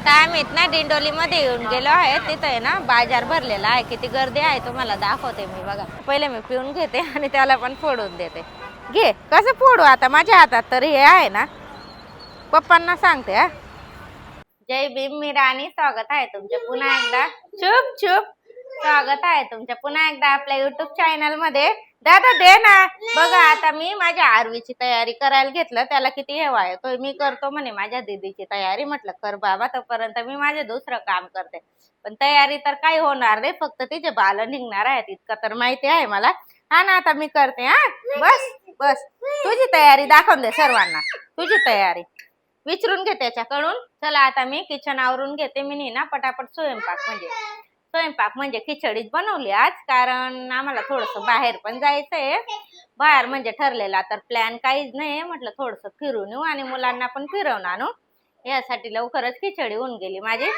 आता आम्ही ना दिंडोली मध्ये येऊन गेलो आहे. तिथे आहे ना बाजार भरलेला आहे. किती गर्दी आहे तुम्हाला दाखवते मी. बघा पहिले मी पिऊन घेते आणि त्याला पण फोडून देते. घे कसं फोडू आता, माझ्या हातात तर हे आहे ना. पप्पांना सांगते हा. जय भीम, मी राणी. स्वागत आहे तुमचे पुन्हा एकदा. चुप चुप. स्वागत आहे तुमच्या पुन्हा एकदा आपल्या युट्यूब चॅनल मध्ये. दादा दे ना. बघा आता मी माझ्या आरवीची तयारी करायला घेतलं. त्याला किती हेवा आहे. तो मी करतो म्हणे माझ्या दीदीची तयारी. म्हटलं कर बाबा, तोपर्यंत मी माझे दुसरं काम करते. पण तयारी तर काही होणार नाही, फक्त तिचे बाल निघणार आहेत इतकं तर माहिती आहे मला. हा ना, आता मी करते. हा बस बस, तुझी तयारी दाखवून दे सर्वांना. तुझी तयारी विचारून घे त्याच्याकडून. चला आता मी किचन आवरून घेते. मी ना पटापट स्वयंपाक म्हणजे खिचडीच बनवली आज, कारण आम्हाला थोडस बाहेर पण जायचंय. बाहेर म्हणजे ठरलेला तर प्लॅन काहीच नाही. म्हटलं थोडस फिरून येऊ आणि मुलांना पण फिरवून आणू, यासाठी लवकरच खिचडी होऊन गेली माझी.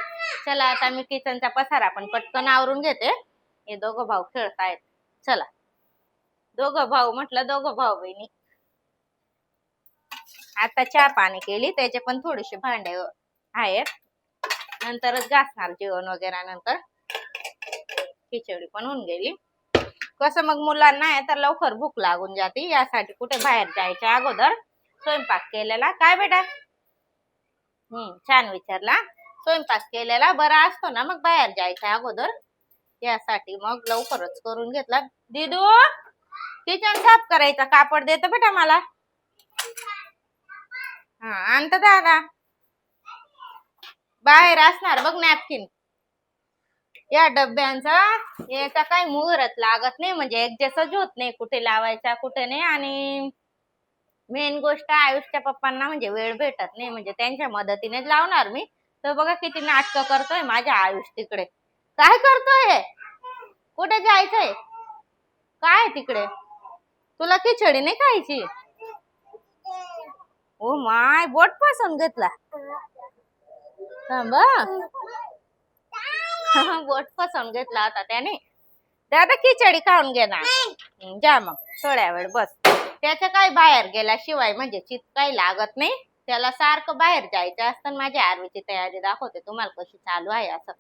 चला आता मी किचनचा पसारा पण पटकन आवरून घेते. हे दोघं भाऊ खेळतायत. चला दोघं भाऊ बहिणी. आता चहा पाणी केली, त्याचे पण थोडेसे भांडे आहेत, नंतरच घासणार जेवण वगैरे. नंतर खिचडी पण होऊन गेली. कसं मग मुलांना आहे तर लवकर भूक लागून जाते, यासाठी कुठे बाहेर जायच्या अगोदर स्वयंपाक केलेला. काय बेटा? छान विचारला. स्वयंपाक केलेला बरा असतो ना मग बाहेर जायच्या अगोदर, यासाठी मग लवकरच करून घेतला. दिदू किचन साफ करायचा कापड देतो बेटा मला. हा आणत दादा. बाहेर असणार बघ नॅपकिन. या डब्यांचा याचा काही मुहूर्त लागत नाही, म्हणजे ऍडजस्टच होत नाही कुठे लावायचा कुठे नाही. आणि मेन गोष्ट आयुषच्या पप्पांना म्हणजे वेळ भेटत नाही, म्हणजे त्यांच्या मदतीनेच लावणार मी. तर बघा किती नाटकं करतोय माझ्या आयुष तिकडे. काय करतोय? कुठे जायचंय? काय तिकडे? तुला खिचडी नाही खायची? ओ माय, बोट पासून घेतला. थांबा. बोट फसवून घेतला होता त्याने. दादा खिचडी खाऊन घे ना. जा मग थोड्या वेळ बस. त्याच्या काय बाहेर गेल्याशिवाय म्हणजे चित काही लागत नाही. त्याला सारखं बाहेर जायचं असतं. माझी आरवीची तयारी दाखवते तुम्हाला कशी चालू आहे. असं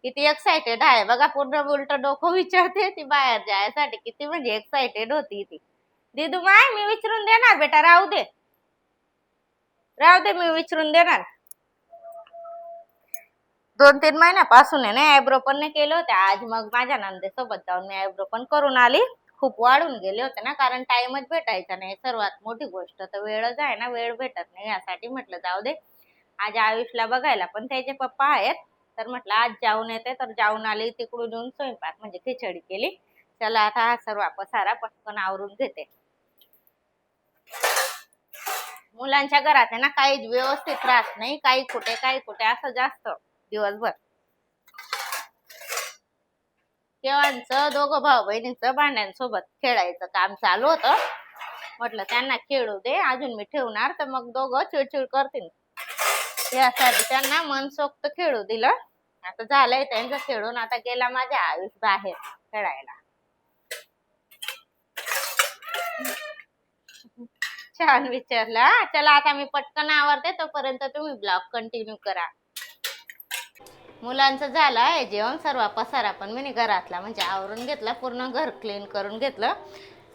किती एक्साइटेड आहे बघा. पूर्ण उलट डोकं विचारते ती बाहेर जायसाठी. किती म्हणजे एक्साइटेड होती ती. दिदू माय मी विचारून देणार बेटा, राहू दे मी विचारून देणार. 2-3 महिन्यापासून आहे ना आयब्रो पण नाही केले होते. आज मग माझ्या नंदेसोबत जाऊन मी आयब्रो पण करून आली. खूप वाढून गेले होते ना, कारण टाइमच भेटायचा नाही. सर्वात मोठी गोष्ट तर वेळच आहे ना, वेळ भेटत नाही. यासाठी म्हटलं जाऊ दे. आज आयुषला बघायला पण त्याचे पप्पा आहेत, तर म्हटलं आज जाऊन येते. तर जाऊन आली. तिकडून येऊन स्वयंपाक म्हणजे खिचडी केली. चला आता हा सर्व पसारा पटकन आवरून घेते. मुलांच्या घरात आहे ना काही व्यवस्थित राहत नाही. काही कुठे असं जास्त दिवसभर. केव्हांचं दोघं भाऊ बहिणींचं भांड्यांसोबत खेळायचं काम चालू होतं. म्हटलं त्यांना खेळू दे, अजून मी ठेवणार तर मग दोघं चिडचिड करतील. यासाठी त्यांना मनसोक्त खेळू दिलं. आता झालंय त्यांचं खेळून. आता गेला माझ्या आयुष बाहेर खेळायला. छान विचारला. चला आता मी पटकन आवरते, तोपर्यंत तुम्ही ब्लॉग कंटिन्यू करा. मुलांचं झालं आहे जेवण. सर्व पसारा पण मी घरातला म्हणजे आवरून घेतला. पूर्ण घर क्लीन करून घेतलं.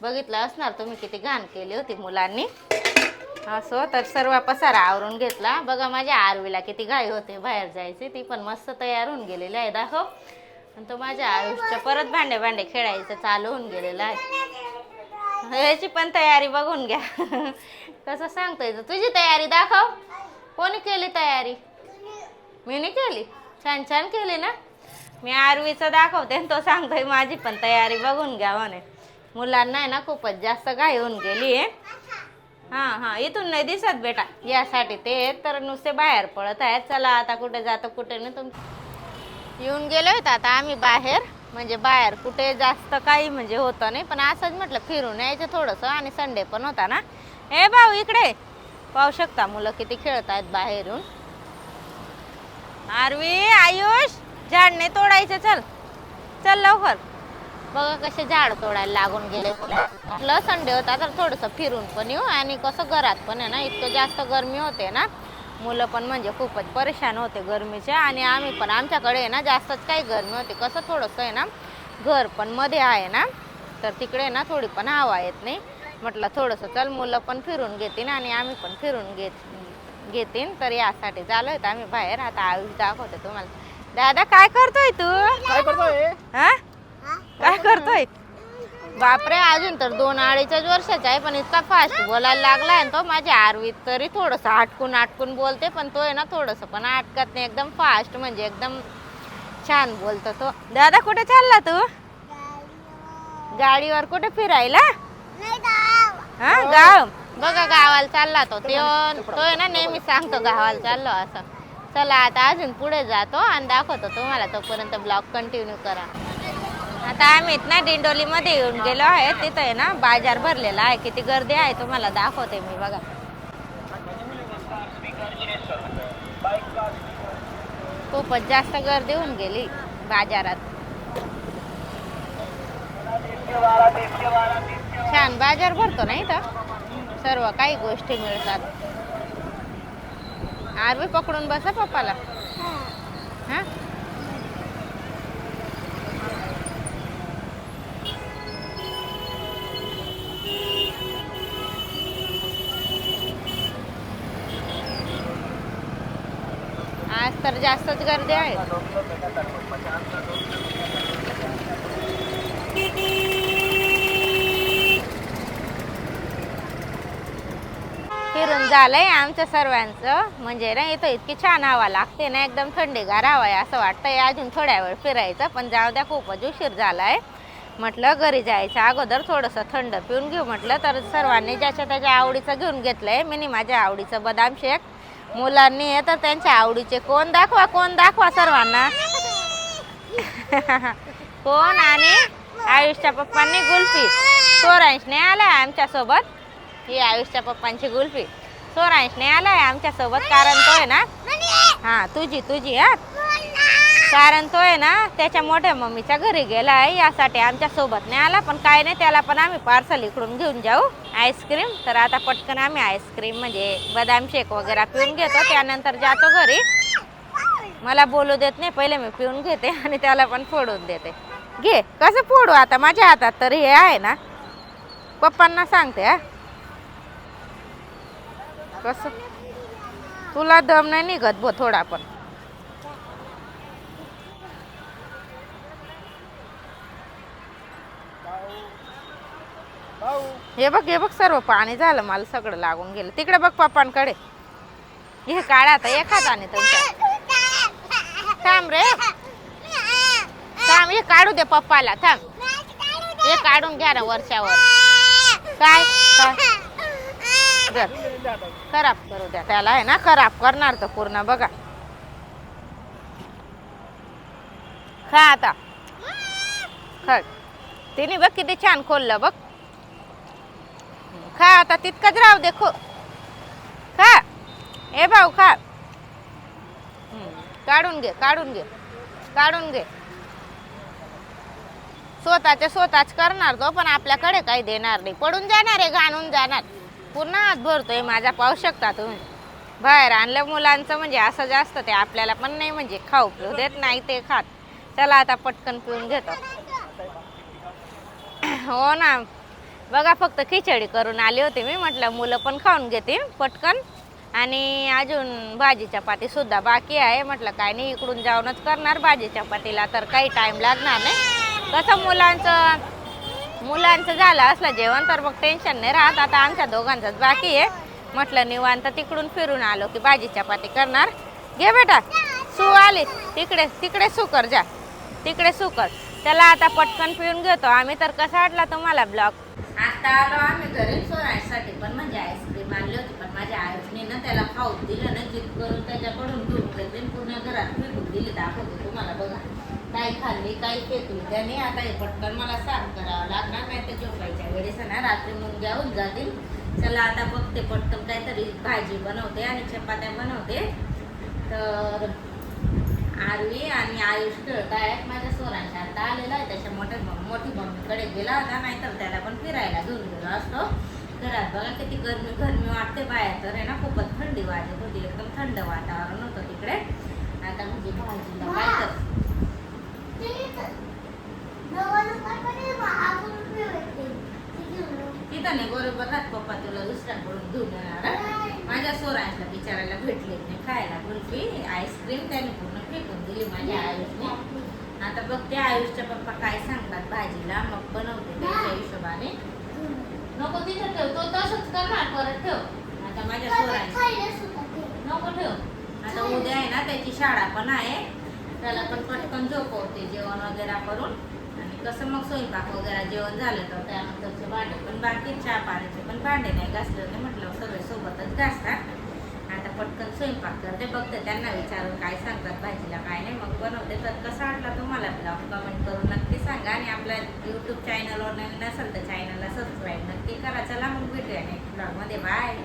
बघितलं असणार तुम्ही किती घाण केली होती मुलांनी. असो तर सर्व पसारा आवरून घेतला. बघा माझ्या आरवीला किती घाई होते बाहेर जायची. ती पण मस्त तयार होऊन गेलेली आहे दाखव. आणि तो माझ्या आयुषच्या परत भांडे खेळायचं चालू होऊन गेलेलं आहे. याची पण तयारी बघून घ्या. कसं सांगतोय. तुझी तयारी दाखव. कोणी केली तयारी? मी नाही केली. छान केली ना. मी आरवीचं दाखवते आणि तो सांगतोय माझी पण तयारी बघून घ्या म्हणे. मुलांना आहे ना खूपच जास्त घाई होऊन गेली आहे. हा इथून नाही दिसत बेटा, यासाठी ते तर नुसते बाहेर पळत आहेत. चला आता कुठे जातो कुठे नाही. तुम येऊन गेलो होतो आता आम्ही बाहेर. म्हणजे बाहेर कुठे जास्त काही म्हणजे होतं नाही, पण असंच म्हटलं फिरून यायचं थोडंसं. आणि संडे पण होता ना. हे भाऊ इकडे पाहू शकता मुलं किती खेळत आहेत बाहेरून. आरवी आयुष झाड नाही तोडायचं. चल लवकर. बघा कसे झाड तोडायला लागून गेले. म्हटलं संडे होता तर थोडंसं फिरून पण येऊ. आणि कसं घरात पण आहे ना इतकं जास्त गरमी होते ना, मुलं पण म्हणजे खूपच परेशान होते गरमीचे आणि आम्ही पण आमच्याकडे आहे ना जास्तच काही गरमी होते. कसं थोडंसं आहे ना घर पण मध्ये आहे ना तर तिकडे ना थोडी पण हवा येत नाही. म्हटलं थोडंसं चल मुलं पण फिरून घेतील आणि आम्ही पण फिरून घेतील तर यासाठी चालू आहेत आम्ही बाहेर. आता आयुष दाखवते तुम्हाला. दादा काय करतोय तू? काय करतोय? हा काय करतोय? बापरे अजून तर 2-2.5 वर्षाचा आहे पण इतका फास्ट बोलायला लागलाय ना तो. माझ्या आरवीत तरी थोडंसं आटकून बोलते पण तो आहे ना थोडंसं पण अटकत नाही. एकदम फास्ट म्हणजे एकदम छान बोलतो तो. दादा कुठे चालला तू? गाडीवर. कुठे फिरायला? हा गाव. बघा गावाला चालला तो. तो आहे ना नेहमी सांगतो गावाला चाललो असं. चला आता अजून पुढे जातो आणि दाखवतो तुम्हाला. तोपर्यंत ब्लॉग कंटिन्यू करा. आता आम्ही ना दिंडोलीमध्ये येऊन गेलो आहे. तिथं आहे ना बाजार भरलेला आहे. किती गर्दी आहे तुम्हाला दाखवते मी बघा. खूपच जास्त गर्दी होऊन गेली बाजारात. छान बाजार भरतो नाही तर सर्व काही गोष्टी मिळतात. आरवी पकडून बसा पप्पाला. हा आज तर जास्तच गर्दी आहे. फिरून झालंय आमच्या सर्वांचं. म्हणजे ना इथं इतकी छान हवा लागते ना एकदम थंडीगार हवा आहे. असं वाटतंय अजून थोड्या वेळ फिरायचं पण जाऊ द्या खूपच उशीर झालाय. म्हटलं घरी जायच्या अगोदर थोडंसं थंड पिऊन घेऊ म्हटलं. तर सर्वांनी ज्याच्या त्याच्या आवडीचं घेऊन घेतलंय. मी माझ्या आवडीचं बदाम शेक. मुलांनी तर त्यांच्या आवडीचे कोण दाखवा सर्वांना. कोण आणि आयुषच्या पप्पांनी कुल्फी. सोरांशने आलाय आमच्या सोबत. ही आयुषच्या पप्पांची कुल्फी. सोरांशने आलाय आमच्या सोबत कारण तो आहे ना हा तुझी हा कारण तो आहे ना त्याच्या मोठ्या मम्मीच्या घरी गेला आहे यासाठी आमच्या सोबत नाही आला. पण काय नाही त्याला पण आम्ही पार्सल इकडून घेऊन जाऊ आईस्क्रीम. तर आता पटकन आम्ही आईस्क्रीम म्हणजे बदाम शेक वगैरे पिऊन घेतो त्यानंतर जातो घरी. मला बोलू देत नाही पहिले मी पिऊन घेते आणि त्याला पण फोडून देते. घे कसं फोडू आता माझ्या हातात तर हे आहे ना. पप्पांना सांगते हा कसं. तुला दम नाही निघत भो थोडा पण. हे बघ सर्व पाणी झालं. मला सगळं लागून गेलं. तिकडे बघ पप्पांकडे. हे काढा आता एक हाताने तुमच्या. थांब रे थांब. हे काढू दे पप्पाला. थांब हे काढून घ्या ना वरच्यावर. काय खराब करू द्या त्याला आहे ना. खराब करणार तर पूर्ण बघा. खा आता खा. तिने बघ किती छान खोललं बघ. खा आता तितकंच राहू दे. खा ए भाऊ खा. काढून घे. स्वतःच करणार तो पण आपल्याकडे काही देणार नाही. पडून जाणार आहे घाणून जाणार. पूर्ण हात भरतोय माझा. पाहू शकता तुम्ही. बाहेर आणलं मुलांचं म्हणजे असं जास्त ते आपल्याला पण नाही म्हणजे खाऊ पिऊ देत नाही ते खात. चला आता पटकन पिऊन घेतो. हो ना बघा फक्त खिचडी करून आली होती मी. म्हटलं मुलं पण खाऊन घेतील पटकन. आणि अजून भाजी चपाती सुद्धा बाकी आहे. म्हटलं काय नाही इकडून जाऊनच करणार भाजी चपातीला तर काही टाइम लागणार नाही. कसं मुलांचं झालं असलं जेवण तर मग टेन्शन नाही राहत. आता आमच्या दोघांचंच बाकी आहे. म्हटलं निवांत तिकडून फिरून आलो की भाजी चपाती करणार. घे बेटा सू आली तिकडे सुकर जा. तिकडे सुकर. चला आता पटकन पिऊन घेतो आम्ही. तर कसा वाटला तुम्हाला ब्लॉग. आता आलो आम्ही घरी सोरायसाठी पण म्हणजे आईस्क्रीम आणली होती पण माझ्या आईने ना त्याला खाऊन दिलं ना. जित करून त्याच्याकडून घेऊन घेतली पूर्ण घरात फेकून दिली. दाखवते तुम्हाला बघा. काही खाल्ली काही फेकली त्याने. आता हे पटकन मला साफ करावं लागणार नाही तर झोपायच्या वेळेस ना रात्री मुंग्या होऊन जातील. चला आता बघते पटकन काहीतरी भाजी बनवते आणि चपात्या बनवते. तर आरवी आणि आयुष खेळत आहेत. माझ्या सोरांच्या आता आलेला आहे त्याच्या मोठी मम्मीकडे गेला होता. नाहीतर त्याला पण फिरायला घेऊन गेलो असतो. घरात बघा किती गरमी गरमी वाटते. बाहेर तर आहे ना खूपच थंडी वाजत होती, एकदम थंड वातावरण होतं तिकडे. आता म्हणजे भाजीला काय कर तिथं नाही बरोबर राहत पप्पा तुला दुसऱ्याकडून घेऊन येणार. माझ्या सोरांशला बिचारायला भेटले नाही खायला कुल्फी आईस्क्रीम, त्याने पूर्ण फेकून दिली माझ्या आयुषने. आता बघते आयुषच्या पप्पा काय सांगतात भाजीला, मग बनवते त्याच्या हिशोबाने. नको तिथं ठेव, तो तसंच करणार, परत ठेव. आता माझ्या सोरांशी नको ठेव. आता उद्या आहे ना त्याची शाळा पण आहे, त्याला पण पटकन झोपवते जेवण वगैरे करून. आणि कसं मग स्वयंपाक वगैरे जेवण झालं तर त्यानंतरचे भांडे पण बाकी, चहा पाण्याचे पण भांडे नाही घासले नाही, म्हटलं सगळे सोबतच घासतात. आता पटकन स्वयंपाक करते, बघते त्यांना विचारून काय सांगतात भाजीला काय नाही, मग बनवते. तर कसा वाटला तुम्हाला ब्लॉग कमेंट करून नक्की सांगा. आणि आपल्या यूट्यूब चॅनलवर नवीन नसेल तर चॅनलला सबस्क्राईब नक्की करा. चला मग भेटूया नेक्स्ट ब्लॉगमध्ये. बाय.